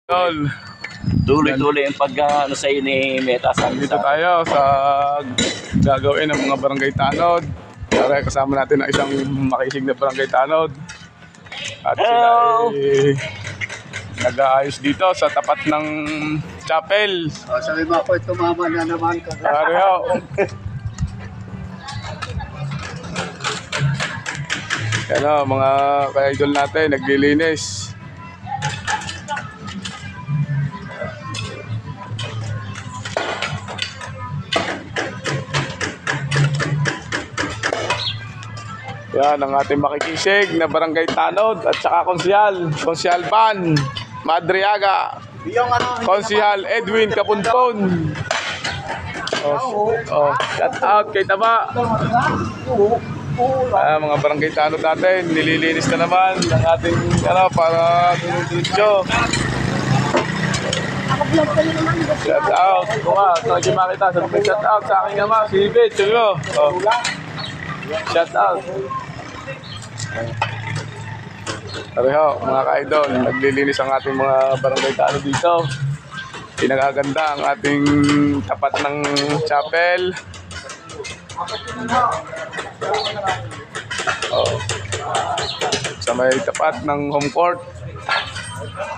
Tol, Tuloy-tuloy yung pag sa ni Meta dito tayo sa gagawin ng mga barangay tanod. Para kasama natin ang isang makisig na barangay tanod. At sila ay nag-aayos dito sa tapat ng chapel. Sabi mo ako, tumama na naman ka. Pareho. Yan o, mga ka-idol natin, naglilinis. Yan ang ating makikisig na barangay tanod at saka konsyal Ban Madriaga, Yung ano, konsyal Edwin Kapunpon. Shout out kay Taba. Mga barangay tanod natin, nililinis na naman ng ating para dinudyo. Shout out. Hindi makita. Shout out sa aking ama, si Ibit. Shout out. Pareho, mga ka-idol, naglilinis ang ating mga barangay tanod dito. Pinagaganda ang ating tapat ng chapel. Sa may tapat ng home court,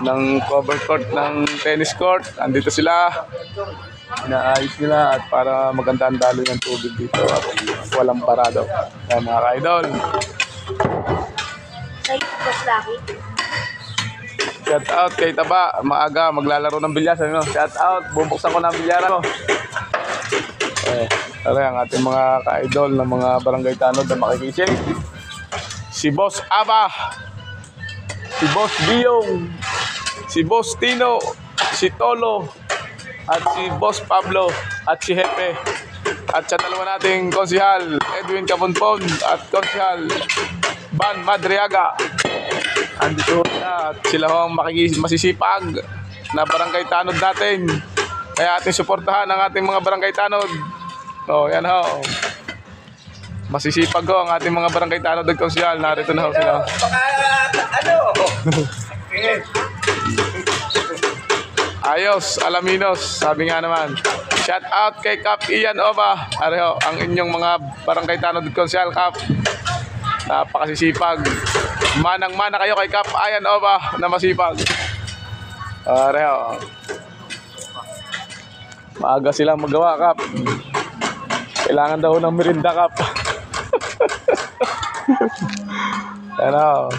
ng cover court ng tennis court, andito sila. Inaayos nila at para maganda ang daloy ng tubig dito at walang parado. Kaya mga ka-idol, shout out kay Taba, maaga maglalaro ng bilyas. Shout out, bubuksan ko ng bilyara ko. Ang ating mga ka-idol ng mga barangay tanod na makikisig. Si Boss Aba, si Boss Biyong, si Boss Tino, si Tolo, at si Boss Pablo, at si Hepe. At sa dalawa nating konsyal, Edwin Kapunpon, at konsyal Ban Madriaga. Andito na at sila ang masisipag na barangay tanod natin. Kaya ating suportahan ang ating mga barangay tanod. Yan ho. Masisipag ho ang ating mga barangay tanod at konsyal. Narito na ho sila. Ayos, alaminos, sabi nga naman. Shout out kay Kap Ian Oba. Areho, ang inyong mga barangay tanod at konsyal, Kap. Napakasisipag. Manang-mana kayo kay Kap Ian Oba na masipag. Areho. Maaga silang magawa, Kap. Kailangan daw ng merinda, Kap. Ano?